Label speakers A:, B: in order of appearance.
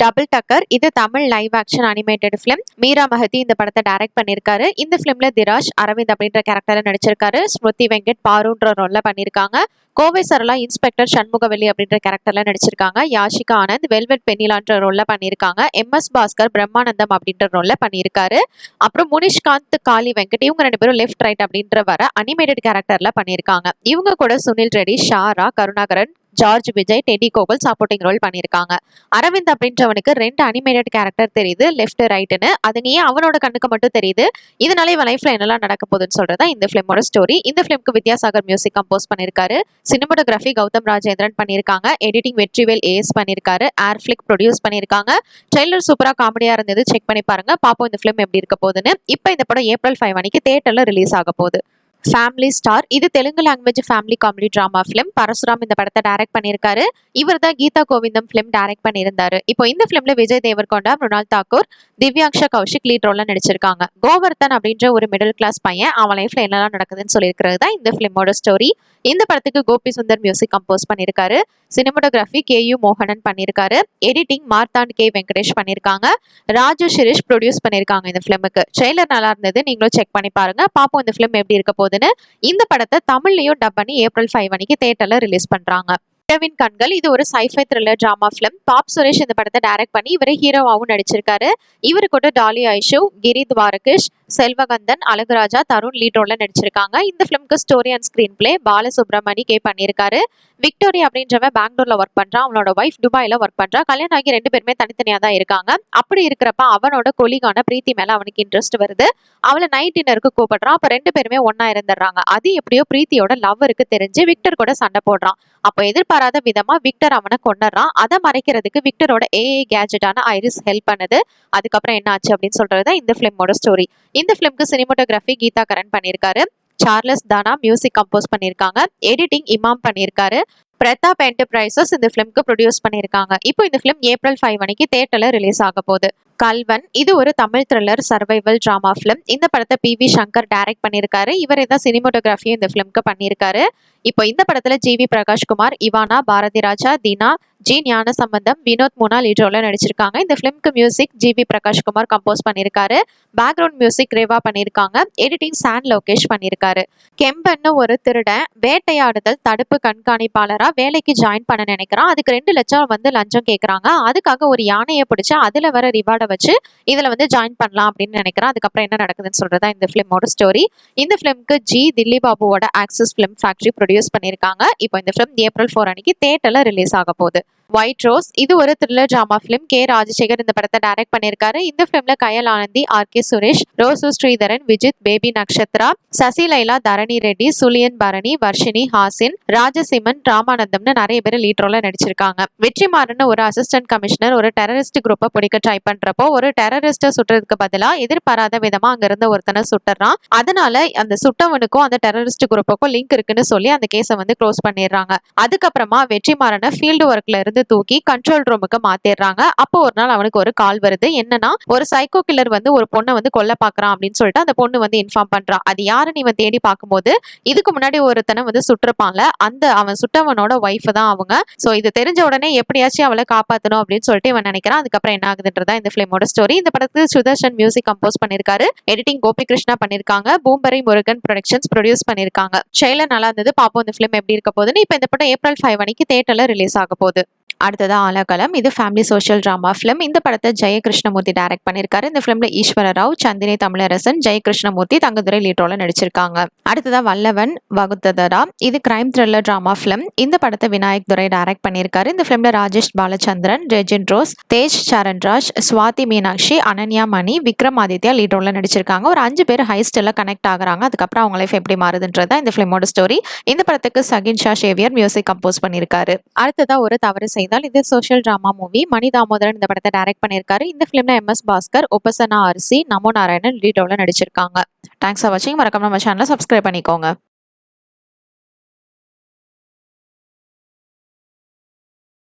A: Double டக்கர் இது Tamil live action animated film. Meera Mahdi இந்த படத்தை டைரக்ட் பண்ணியிருக்காரு. இந்த ஃபிலிம்ல திராஜ் அரவிந்த் அப்படின்ற கேரக்டர்ல நடிச்சிருக்காரு. ஸ்மிருதி வெங்கட் பாருன்ற ரோல்ல பண்ணியிருக்காங்க. கோவை சரளா இன்ஸ்பெக்டர் சண்முகவல்லி அப்படின்ற கேரக்டர்ல நடிச்சிருக்காங்க. யாஷிகா ஆனந்த் வெல்வெட் பெண்ணிலான்ற ரோல்ல பண்ணியிருக்காங்க. MS பாஸ்கர் பிரம்மானந்தம் அப்படின்ற ரோல்ல பண்ணியிருக்காரு. அப்புறம் முனிஷ்காந்த் காளி வெங்கட் இவங்க 2 பேரும் லெஃப்ட் ரைட் அப்படின்ற வர அனிமேட்டட் கேரக்டர்ல பண்ணியிருக்காங்க. இவங்க கூட Sunil Reddy, Shara, Karunakaran, George Vijay, Teddy Gokul supporting role பண்ணியிருக்காங்க. அரவிந்த் அப்படின்றவனுக்கு 2 அனிமேட்டட் கேரக்டர் தெரியுது, லெஃப்ட் ரைட்னு. அது நீ அவனோட கண்ணுக்கு மட்டும் தெரியுது. இதனால இவன் லைஃப்ல என்னெல்லாம் நடக்க போகுதுன்னு சொல்றதா இந்த ஃபிலிமோட ஸ்டோரி. இந்த ஃபிலிம்க்கு வித்யாசாகர் மியூசிக் கம்போஸ் பண்ணியிருக்காரு. சினிமாட்டோகிராஃபி கௌதம் ராஜேந்திரன் பண்ணியிருக்காங்க. எடிட்டிங் வெற்றிவேல் AS பண்ணியிருக்காரு. ஏர்ஃபிளிக் ப்ரொடியூஸ் பண்ணியிருக்காங்க. ட்ரெய்லர் சூப்பரா காமெடியா இருந்தது, செக் பண்ணி பாருங்க. பாப்போம் இந்த ஃபிலிம் எப்படி இருக்க போகுதுன்னு. இப்போ இந்த படம் April 5 அன்னைக்கு தியேட்டர்ல ரிலீஸ் ஆக போகுது. ஃபேமிலி ஸ்டார் இது Telugu language family comedy drama film. Parasuram இந்த படத்தை டைரக்ட் பண்ணியிருக்காரு. இவர் தான் கீதா கோவிந்தம் ஃபிலிம் டைரக்ட் பண்ணியிருந்தாரு. இப்போ இந்த ஃபிலிம்ல விஜய் தேவர்கொண்டா, மிருணால் தாக்கூர், திவ்யாக்ஷா கௌஷிக் லீட் ரோல்ல நடிச்சிருக்காங்க. கோவர்தன் அப்படின்ற ஒரு மிடில் கிளாஸ் பையன் அவன் லைஃப்ல என்னெல்லாம் நடக்குதுன்னு சொல்லியிருக்கிறது தான் இந்த ஃபிலிமோட ஸ்டோரி. இந்த படத்துக்கு கோபி சுந்தர் மியூசிக் கம்போஸ் பண்ணியிருக்காரு. சினிமாட்டோகிராஃபி KU மோகனன் பண்ணியிருக்காரு. எடிட்டிங் மார்த்தாண்ட் K வெங்கடேஷ் பண்ணியிருக்காங்க. ராஜு ஷிரிஷ் ப்ரொடியூஸ் பண்ணியிருக்காங்க இந்த ஃபிலிமுக்கு. ட்ரெய்லர் நல்லா இருந்தது, நீங்களும் செக் பண்ணி பாருங்க. பாப்போம் இந்த ஃபிலிம் எப்படி இருக்க போகுதுன்னு. இந்த படத்தை தமிழ்லயும் டப் பண்ணி April 5 அன்னைக்கு தியேட்டர்ல ரிலீஸ் பண்றாங்க. இரவின் கண்கள் இது ஒரு sci-fi thriller drama film. Bob Suresh இந்த படத்தை டைரக்ட் பண்ணி இவரு ஹீரோவாகவும் நடிச்சிருக்காரு. இவரு கூட டாலி ஐஷு, கிரி துவாரகிஷ், செல்வகந்தன், அழகுராஜா, தருண் லீட் ரோல்ல நடிச்சிருக்காங்க. இந்த ஃபிலிம்க்கு story and screenplay Balasubramani K பண்ணியிருக்காரு. விக்டோரியா அப்படின்றவன் பெங்களூர்ல ஒர்க் பண்றான். அவனோட ஒய்ஃப் துபாயில ஒர்க் பண்றா. கல்யாணம் ஆகி 2 பேருமே தனித்தனியா தான் இருக்காங்க. அப்படி இருக்கிறப்ப அவனோட கொலிகான பிரீத்தி மேல அவனுக்கு இன்ட்ரெஸ்ட் வருது. அவளை நைட் டின்னருக்கு கூப்பிடுறான். அப்ப 2 பேருமே ஒன்னா இருந்துடுறாங்க. அது எப்படியோ பிரீத்தியோட லவ்வருக்கு தெரிஞ்சு விக்டர் கூட சண்டை போடுறான். அப்போ எதிர்பாராத விதமா விக்டர் அவனை கொண்டுறான். அதை மறைக்கிறதுக்கு விக்டரோட AI கேஜெட்டான ஐரிஸ் ஹெல்ப் பண்ணுது. அதுக்கப்புறம் என்ன ஆச்சு அப்படின்னு சொல்றதுதான் இந்த ஃபிலிமோட ஸ்டோரி. இந்த ஃபிலிம்க்கு சினிமாட்டோகிராஃபி கீதா கரன் பண்ணியிருக்காரு. சார்லஸ் தானா மியூசிக் கம்போஸ் பண்ணியிருக்காங்க. எடிட்டிங் இமாம் பண்ணியிருக்காரு. பிரதாப் என்டர்பிரைசஸ் இந்த ஃபிலிம்க்கு ப்ரொடியூஸ் பண்ணியிருக்காங்க. இப்போ இந்த ஃபிலிம் April 5 அன்னைக்கு தியேட்டர்ல ரிலீஸ் ஆக போகுது. கல்வன் இது ஒரு Tamil thriller survival drama film. இந்த படத்தை PV சங்கர் டைரக்ட் பண்ணியிருக்காரு. இவரே தான் சினிமாட்டோகிராஃபியும் இந்த ஃபிலிம்க்கு பண்ணியிருக்காரு. இப்போ இந்த படத்துல GV Prakash Kumar, Ivana, Bharathi Raja, Deena, G Gnanasambandam, Vinoth Munna lead ரோல்ல நடிச்சிருக்காங்க. இந்த ஃபிலிம்க்கு மியூசிக் GV பிரகாஷ்குமார் கம்போஸ் பண்ணியிருக்காரு. பேக்ரவுண்ட் மியூசிக் ரேவா பண்ணியிருக்காங்க. எடிட்டிங் சான் லோகேஷ் பண்ணியிருக்காரு. கெம்பன்னு ஒரு திருடன் வேட்டையாடுதல் தடுப்பு கண்காணிப்பாளரா வேலைக்கு ஜாயின் பண்ண நினைக்கிறான். அதுக்கு 2 லட்சம் லஞ்சம் கேட்கறாங்க. அதுக்காக ஒரு யானையை பிடிச்சு அதுல வர ரிவார்டை வச்சு இதுல ஜாயின் பண்ணலாம் அப்படின்னு நினைக்கிறான். அதுக்கப்புறம் என்ன நடக்குதுன்னு சொல்றதா இந்த ஃபிலிமோட ஸ்டோரி. இந்த ஃபிலிம்க்கு தில்லி பாபுவோட ஆக்சிஸ் ஃபிலிம் ஃபேக்டரி ப்ரொடியூஸ் பண்ணியிருக்காங்க. இப்போ இந்த ஃபிலிம் April 4 அன்னைக்கு தியேட்டர்ல ரிலீஸ் ஆக போகுது. ஒயிட் ரோஸ் இது ஒரு thriller drama film. K Rajasekar இந்த படத்தை டைரக்ட் பண்ணியிருக்காரு. இந்த ஃபிலிம்ல கயல் ஆனந்தி, RK சுரேஷ், ரோசு ஸ்ரீதரன், விஜித், பேபி நக்ஷத்ரா, சசிலைலா, தரணி ரெட்டி, சுலியன் பரணி, வர்ஷினி, ஹாசின், ராஜசிமன், ராமானந்தம்னு நிறைய பேர் லீட் ரோல்ல நடிச்சிருக்காங்க. வெற்றிமாறன் ஒரு அசிஸ்டன்ட் கமிஷனர் ஒரு டெரரிஸ்ட் குரூப்பை பிடிக்க ட்ரை பண்றப்போ ஒரு டெரரிஸ்ட சுட்டுறதுக்கு பதிலா எதிர்பாராத விதமா அங்க இருந்த ஒருத்தனை சுட்டுறான். அதனால அந்த சுட்டவனுக்கும் அந்த டெரரிஸ்ட் குரூப்புக்கும் லிங்க் இருக்குன்னு சொல்லி அந்த கேஸை க்ளோஸ் பண்ணிடுறாங்க. அதுக்கப்புறமா வெற்றிமாறனை ஃபீல்டு ஒர்க்ல இருந்து தூக்கி கண்ட்ரோல் ரூமுக்கு மாத்திடுறாங்க. அப்போ ஒரு நாள் அவனுக்கு ஒரு கால் வருது. என்னன்னா ஒரு சைக்கோ கில்லர் ஒரு பொண்ணை கொல்ல பாக்குறான் அப்படின்னு சொல்லிட்டு அந்த பொண்ணு இன்ஃபார்ம் பண்றான். அது யாருன்னு இவன் தேடி பார்க்கும்போது இதுக்கு முன்னாடி ஒருத்தனை சுட்டிருப்பான்ல, அந்த அவன் சுட்டவனோட ஒய்ஃப் தான் அவங்க. சோ இது தெரிஞ்ச உடனே எப்படியாச்சும் அவளை காப்பாத்தணும் அப்படின்னு சொல்லிட்டு இவன் நினைக்கிறான். அதுக்கப்புறம் என்ன ஆகுதுன்றதா இந்த பிலிமோட ஸ்டோரி. இந்த படத்துக்கு சுதர்ஷன் மியூசிக் கம்போஸ் பண்ணிருக்காரு. எடிட்டிங் கோபி கிருஷ்ணா பண்ணிருக்காங்க. பூம்பரை முருகன் ப்ரொடக்ஷன்ஸ் ப்ரொடியூஸ் பண்ணிருக்காங்க. ட்ரெய்லர் நல்லா இருந்தது. பாப்போம் இந்த பிலிம் எப்படி இருக்க போகுதுன்னு. இப்போ இந்த படம் April 5 அன்னைக்கு தியேட்டர்ல ரிலீஸ் ஆக போகுது. அடுத்ததா ஆலகலம் இது ஃபேமிலி சோஷியல் டிராமா ஃபிலிம். இந்த படத்தை ஜெயகிருஷ்ணமூர்த்தி டைரக்ட் பண்ணியிருக்காரு. இந்த ஃபிலிம்ல ஈஸ்வர ராவ், சந்தினி தமிழரசன், ஜெயகிருஷ்ணமூர்த்தி, தங்கதுரை லீட் ரோல்ல நடிச்சிருக்காங்க. அடுத்ததா வல்லவன் வகுத்ததரா இது கிரைம் த்ரில்லர் டிராமா ஃபிலிம். இந்த படத்தை விநாயக் துரை டைரக்ட் பண்ணியிருக்காரு. இந்த ஃபிலிம்ல ராஜேஷ் பாலச்சந்திரன், ரெஜின் ரோஸ், தேஜ் சரண்ராஜ், சுவாதி மீனாட்சி, அனன்யா மணி, விக்ரமாதித்யா லீட் ரோல்ல நடிச்சிருக்காங்க. ஒரு 5 பேர் ஹைஸ்ட்ல கனெக்ட் ஆகுறாங்க. அதுக்கப்புறம் அவங்க லைஃப் எப்படி மாறுதுன்றதா இந்த ஃபிலிமோட ஸ்டோரி. இந்த படத்துக்கு Shaheen Shah Xavier music compose பண்ணியிருக்காரு. அடுத்ததா ஒரு தவறு செய்தால் இது சோஷியல் டிராமா மூவி. மணி தாமோதரன் இந்த படத்தை டைரக்ட் பண்ணியிருக்காரு. இந்த ஃபிலிம்ல MS பாஸ்கர், உபசனா அரிசி, நமோ நாராயணன் லீட் ரோல்ல நடிச்சிருக்காங்க. தேங்க்ஸ் ஃபார் வாட்சிங். மறக்காம நம்ம சேனலை சப்ஸ்கிரைப் பண்ணிக்கோங்க.